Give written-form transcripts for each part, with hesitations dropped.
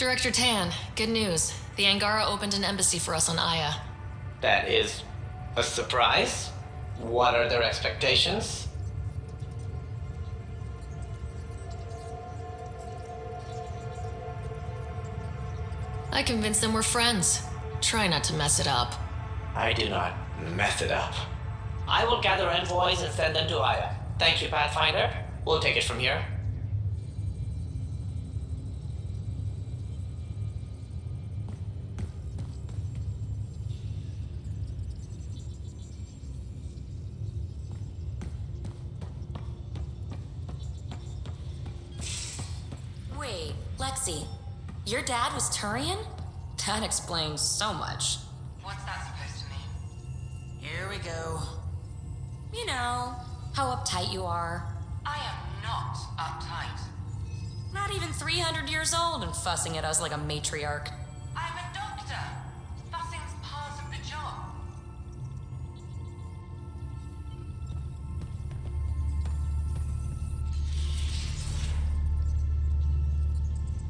Director Tann, good news. The Angara opened an embassy for us on Aya. That is a surprise. What are their expectations? I convinced them we're friends. Try not to mess it up. I do not mess it up. I will gather envoys and send them to Aya. Thank you, Pathfinder. We'll take it from here. Wait, Lexi, your dad was Turian? That explains so much. What's that supposed to mean? Here we go. You know, how uptight you are. I am not uptight. Not even 300 years old and fussing at us like a matriarch. I'm a doctor. Fussing's part of the job.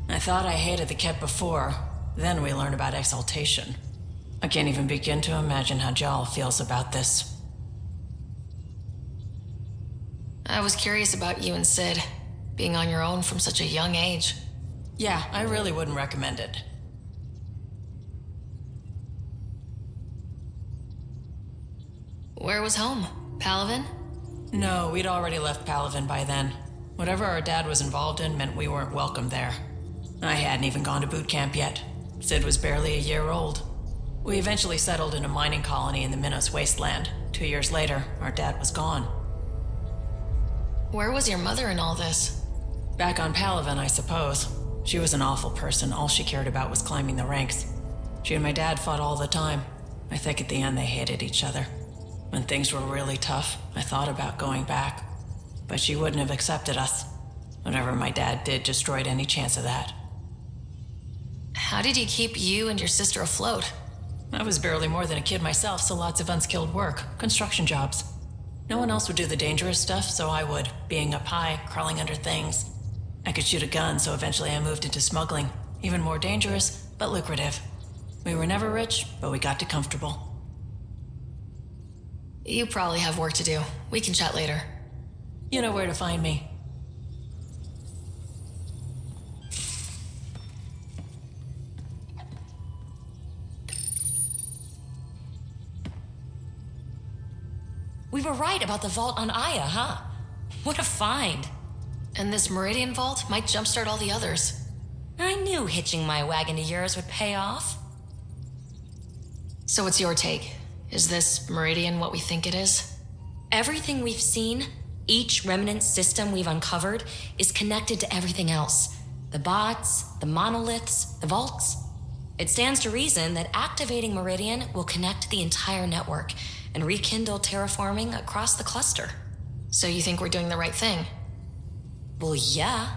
I thought I hated the Ket before. Then we learned about exaltation. I can't even begin to imagine how Jal feels about this. I was curious about you and Sid, being on your own from such a young age. Yeah, I really wouldn't recommend it. Where was home? Palaven? No, we'd already left Palaven by then. Whatever our dad was involved in meant we weren't welcome there. I hadn't even gone to boot camp yet. Sid was barely a year old. We eventually settled in a mining colony in the Minos wasteland. 2 years later, our dad was gone. Where was your mother in all this? Back on Palaven, I suppose. She was an awful person. All she cared about was climbing the ranks. She and my dad fought all the time. I think at the end they hated each other. When things were really tough, I thought about going back. But she wouldn't have accepted us. Whatever my dad did destroyed any chance of that. How did he keep you and your sister afloat? I was barely more than a kid myself, so lots of unskilled work. Construction jobs. No one else would do the dangerous stuff, so I would. Being up high, crawling under things. I could shoot a gun, so eventually I moved into smuggling. Even more dangerous, but lucrative. We were never rich, but we got to comfortable. You probably have work to do. We can chat later. You know where to find me. We were right about the vault on Aya, huh? What a find. And this Meridian vault might jumpstart all the others. I knew hitching my wagon to yours would pay off. So what's your take? Is this Meridian what we think it is? Everything we've seen, each remnant system we've uncovered, is connected to everything else. The bots, the monoliths, the vaults. It stands to reason that activating Meridian will connect the entire network and rekindle terraforming across the cluster. So you think we're doing the right thing? Well, yeah.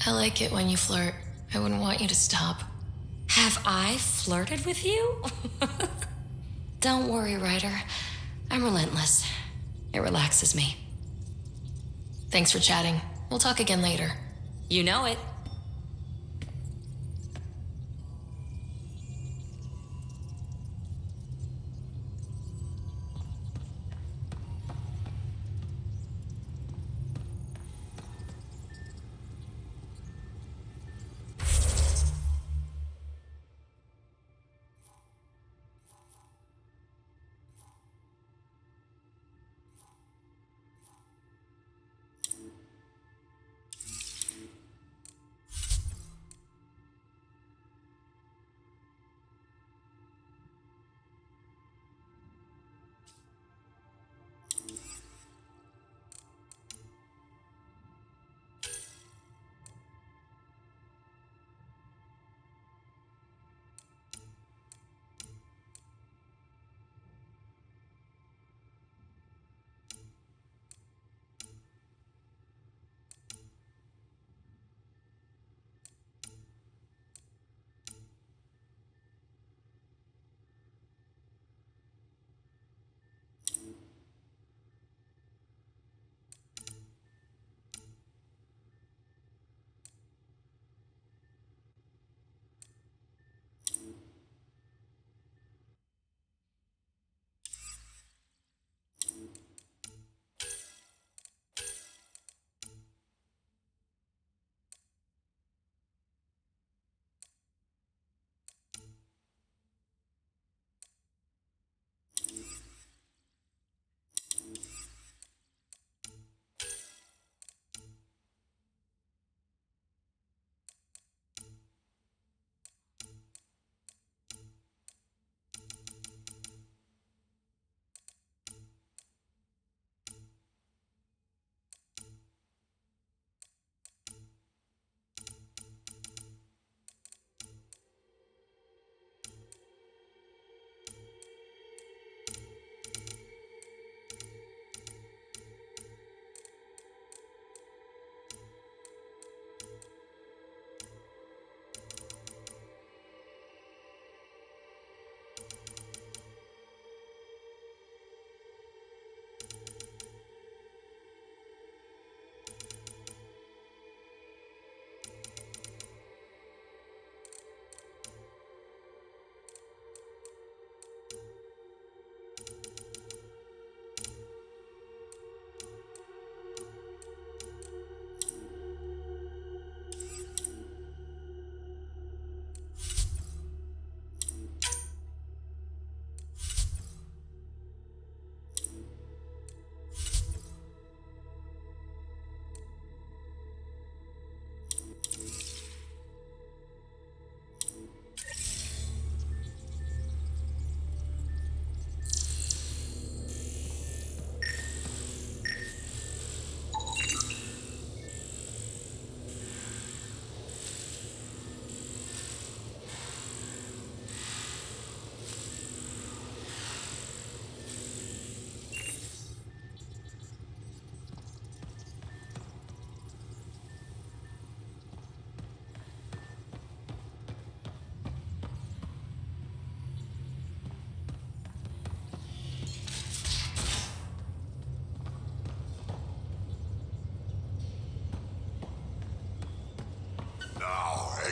I like it when you flirt. I wouldn't want you to stop. Have I flirted with you? Don't worry, Ryder. I'm relentless. It relaxes me. Thanks for chatting. We'll talk again later. You know it.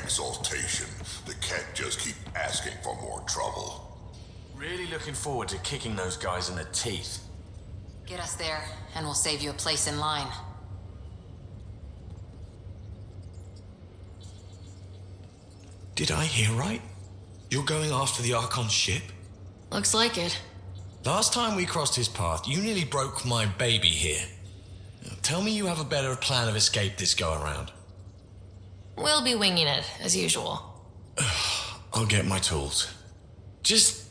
exaltation. The Kett just keep asking for more trouble. Really looking forward to kicking those guys in the teeth. Get us there, and we'll save you a place in line. Did I hear right? You're going after the Archon's ship? Looks like it. Last time we crossed his path, you nearly broke my baby here. Now, tell me you have a better plan of escape this go-around. We'll be winging it, as usual. I'll get my tools. Just...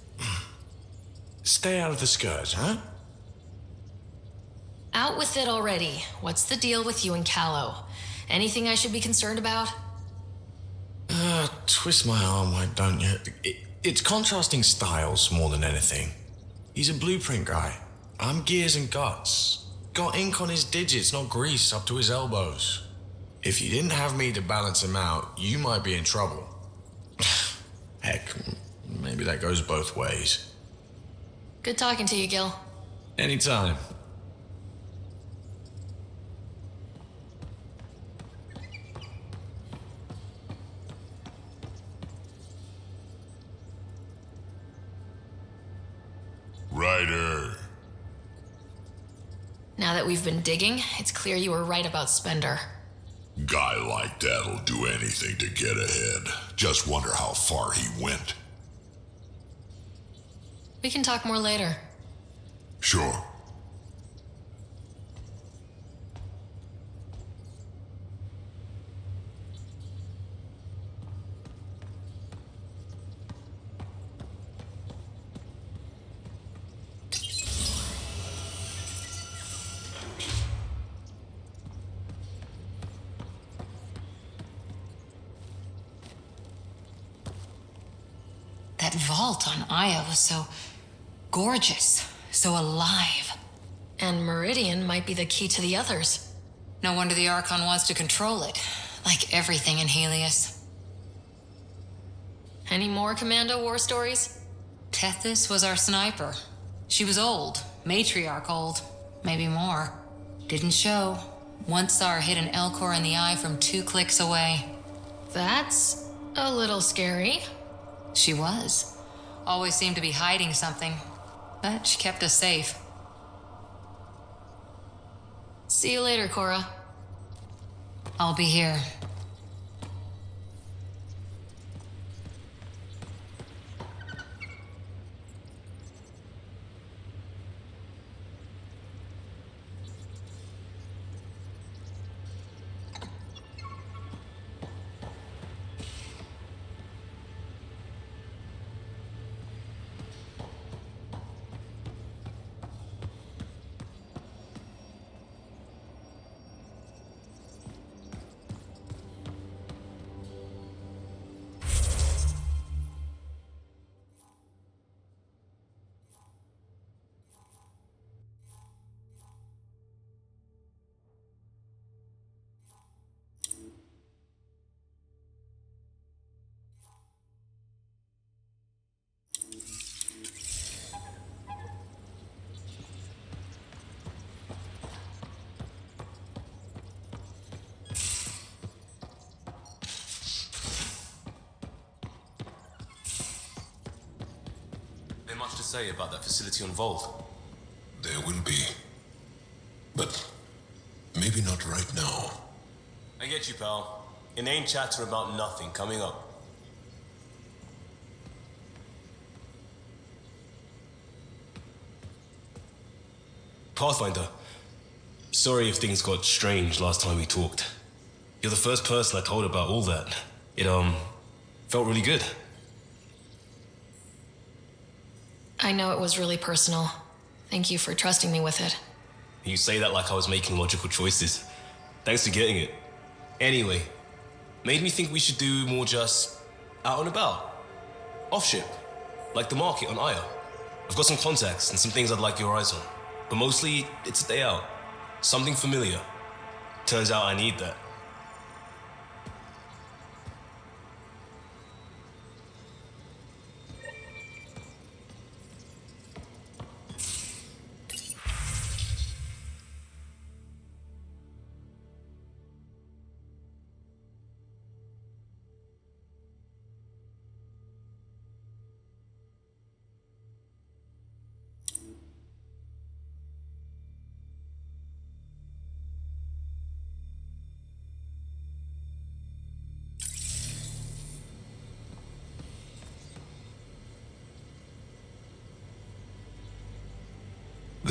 stay out of the skirts, huh? Out with it already. What's the deal with you and Callow? Anything I should be concerned about? Twist my arm, why don't you? It's contrasting styles more than anything. He's a blueprint guy. I'm gears and guts. Got ink on his digits, not grease up to his elbows. If you didn't have me to balance him out, you might be in trouble. Heck, maybe that goes both ways. Good talking to you, Gil. Anytime. Ryder. Now that we've been digging, it's clear you were right about Spender. Guy like that'll do anything to get ahead. Just wonder how far he went. We can talk more later. Sure. That vault on Aya was so gorgeous, so alive. And Meridian might be the key to the others. No wonder the Archon wants to control it, like everything in Helios. Any more Commando war stories? Tethys was our sniper. She was old, matriarch old, maybe more. Didn't show. Once saw her hit an Elcor in the eye from 2 clicks away. That's a little scary. She was. Always seemed to be hiding something, but she kept us safe. See you later, Cora. I'll be here. Much to say about that facility on Vault. There will be. But maybe not right now. I get you, pal. Inane chatter about nothing coming up. Pathfinder, sorry if things got strange last time we talked. You're the first person I told about all that. It, felt really good. I know it was really personal. Thank you for trusting me with it. You say that like I was making logical choices. Thanks for getting it. Anyway, made me think we should do more just out and about. Off-ship, like the market on Aya. I've got some contacts and some things I'd like your eyes on. But mostly, it's a day out. Something familiar. Turns out I need that.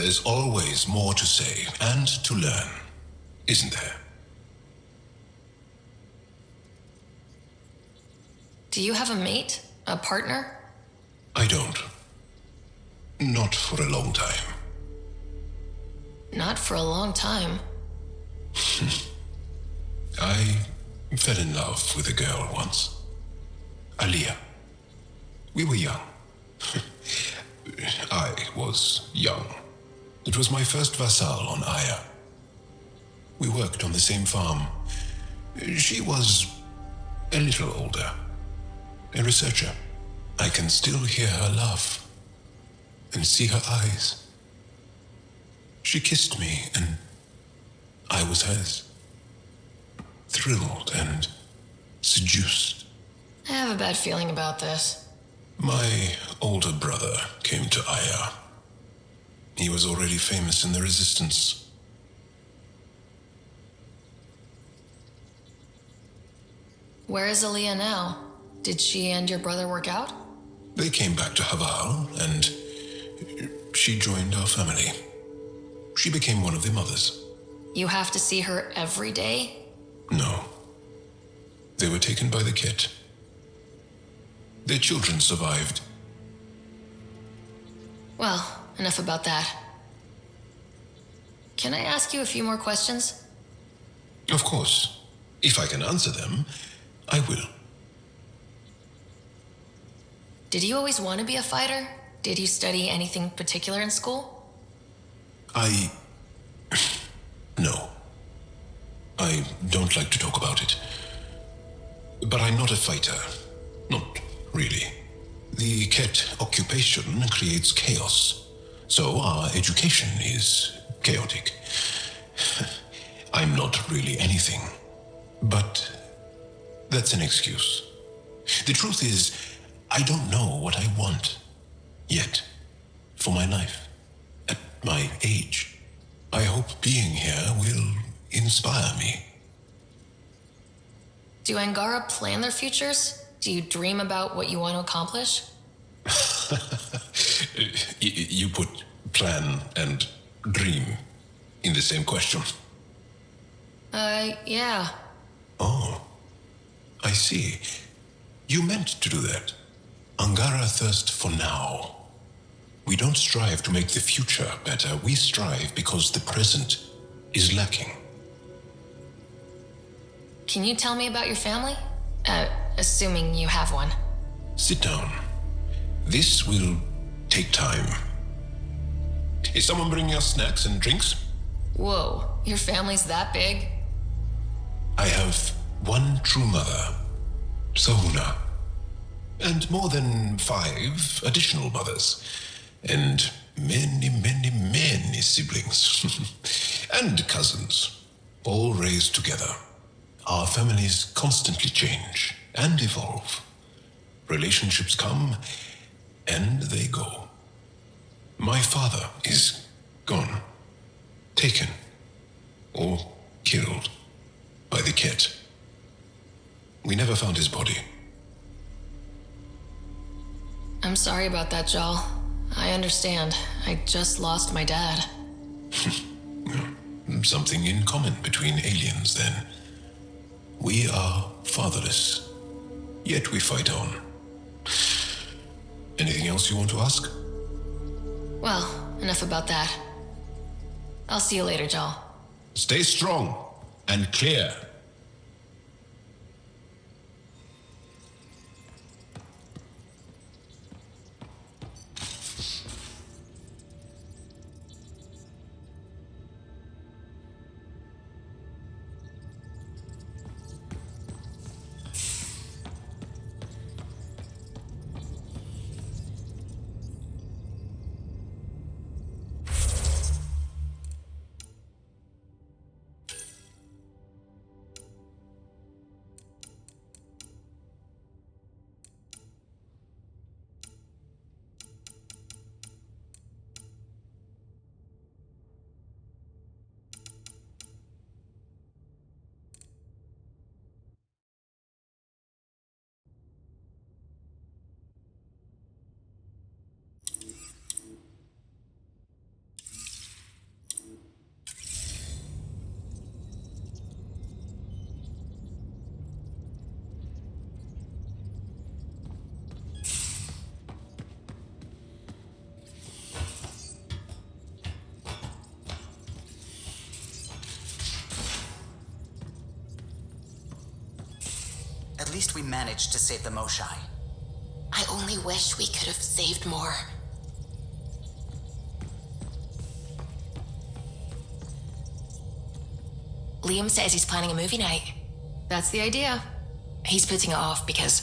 There's always more to say and to learn, isn't there? Do you have a mate? A partner? I don't. Not for a long time. Not for a long time. I fell in love with a girl once. Aliyah. We were young. I was young. It was my first vassal on Aya. We worked on the same farm. She was a little older. A researcher. I can still hear her laugh and see her eyes. She kissed me and I was hers. Thrilled and seduced. I have a bad feeling about this. My older brother came to Aya. He was already famous in the Resistance. Where is Aliyah now? Did she and your brother work out? They came back to Haval, and she joined our family. She became one of the mothers. You have to see her every day? No. They were taken by the Kett. Their children survived. Well, enough about that. Can I ask you a few more questions? Of course. If I can answer them, I will. Did you always want to be a fighter? Did you study anything particular in school? No. I don't like to talk about it. But I'm not a fighter. Not really. The Kett occupation creates chaos, so our education is chaotic. I'm not really anything, but that's an excuse. The truth is, I don't know what I want yet for my life. At my age, I hope being here will inspire me. Do Angara plan their futures? Do you dream about what you want to accomplish? You put plan and dream in the same question. Yeah. Oh, I see. You meant to do that. Angara thirst for now. We don't strive to make the future better. We strive because the present is lacking. Can you tell me about your family? Assuming you have one. Sit down. This will take time. Is someone bringing us snacks and drinks? Whoa, your family's that big? I have one true mother, Sahuna, and more than 5 additional mothers, and many siblings, and cousins, all raised together. Our families constantly change and evolve. Relationships come and they go. My father is gone, taken, or killed by the Kett. We never found his body. I'm sorry about that, Jal. I understand. I just lost my dad. Something in common between aliens, then. We are fatherless, yet we fight on. Anything else you want to ask? Well, enough about that. I'll see you later, Jal. Stay strong and clear. At least we managed to save the Moshai. I only wish we could have saved more. Liam says he's planning a movie night. That's the idea. He's putting it off because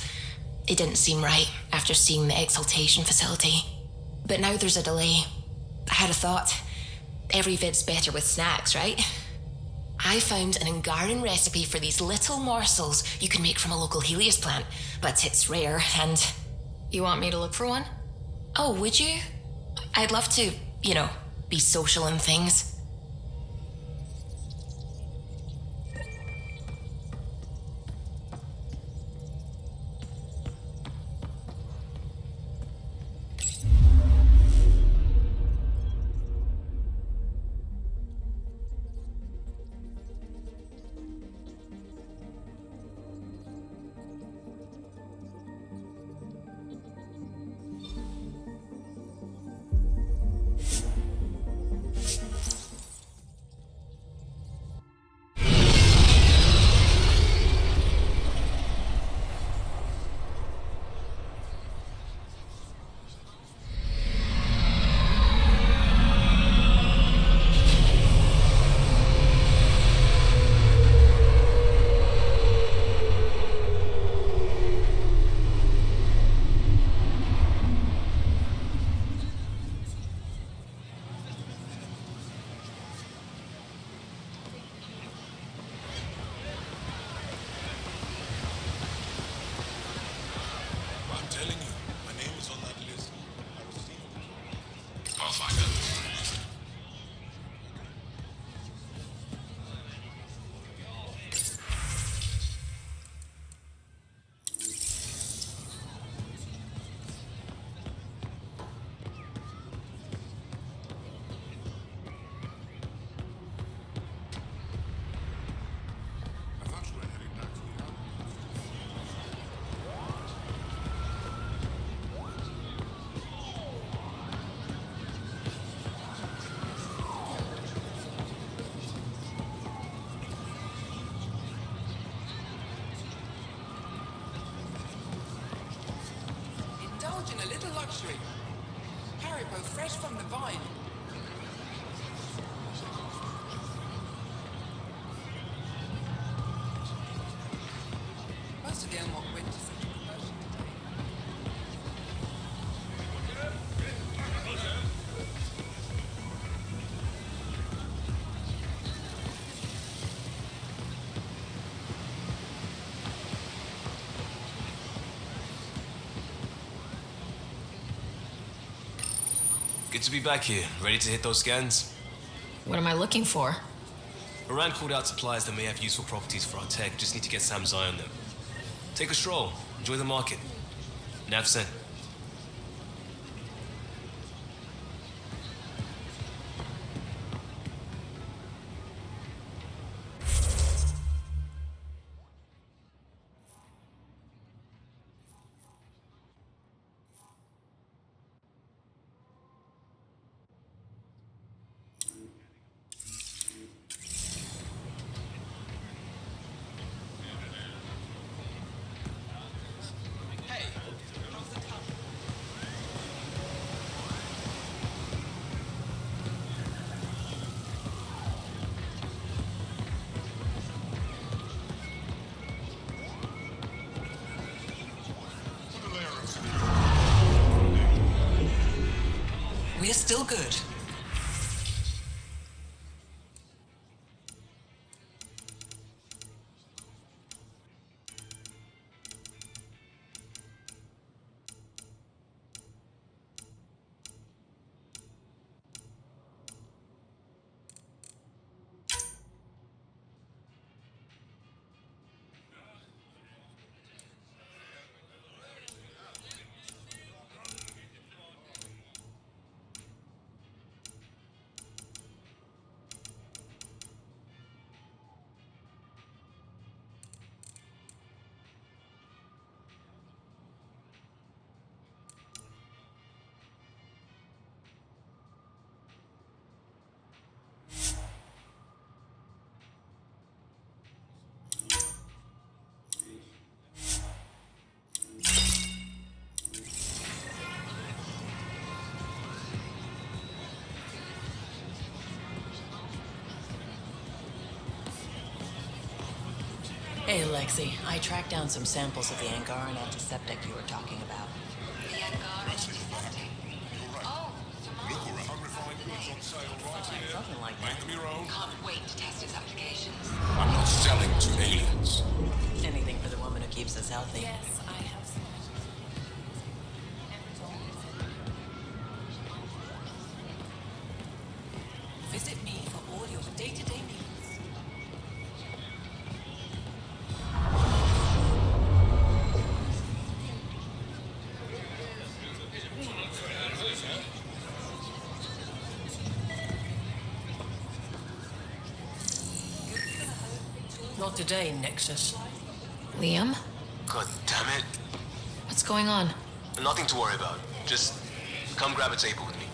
it didn't seem right after seeing the exaltation facility. But now there's a delay. I had a thought. Every vid's better with snacks, right? I found an Angaran recipe for these little morsels you can make from a local Helios plant, but it's rare and... You want me to look for one? Oh, would you? I'd love to, be social and things. Indulge in a little luxury. Haribo fresh from the vine. Most of the unlocked went to such a promotion today. Good to be back here, ready to hit those scans. What am I looking for? Moran called out supplies that may have useful properties for our tech. Just need to get Sam's eye on them. Take a stroll. Enjoy the market. Nav sent. We're still good. Lexi. I tracked down some samples of the Angaran antiseptic you were talking about. The Angara antiseptic. Oh, Something like that. can't wait to test its applications. I'm not selling to aliens. Anything for the woman who keeps us healthy. Yes, I have some. Visit me for all your day-to-day needs. Not today, Nexus. Liam? God damn it. What's going on? Nothing to worry about. Just come grab a table with me.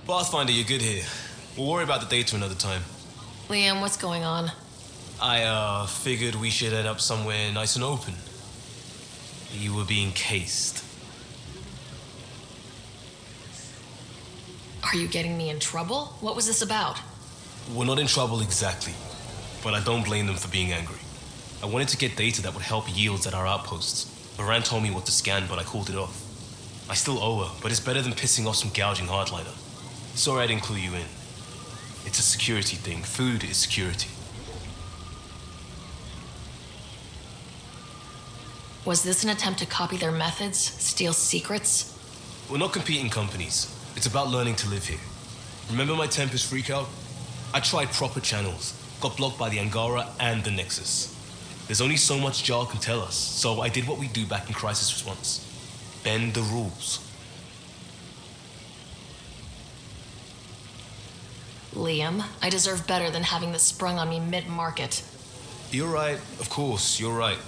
Pathfinder, you're good here. We'll worry about the data another time. Liam, what's going on? I figured we should head up somewhere nice and open. You were being cased. Are you getting me in trouble? What was this about? We're not in trouble exactly, but I don't blame them for being angry. I wanted to get data that would help yields at our outposts. Moran told me what to scan, but I called it off. I still owe her, but it's better than pissing off some gouging hardliner. Sorry I didn't clue you in. It's a security thing. Food is security. Was this an attempt to copy their methods? Steal secrets? We're not competing companies. It's about learning to live here. Remember my Tempest freakout? I tried proper channels. Got blocked by the Angara and the Nexus. There's only so much Jar can tell us, so I did what we do back in Crisis Response. Bend the rules. Liam, I deserve better than having this sprung on me mid-market. You're right, of course, you're right.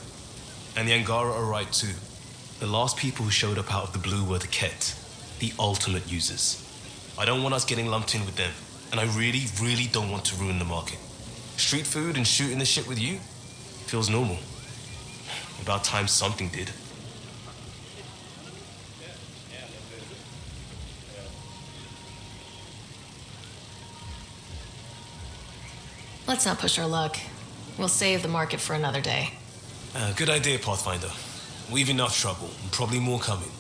And the Angara are right too. The last people who showed up out of the blue were the Ket, the ultimate users. I don't want us getting lumped in with them, and I really, really don't want to ruin the market. Street food and shooting the shit with you feels normal. About time something did. Let's not push our luck. We'll save the market for another day. Good idea, Pathfinder. We've enough trouble, and probably more coming.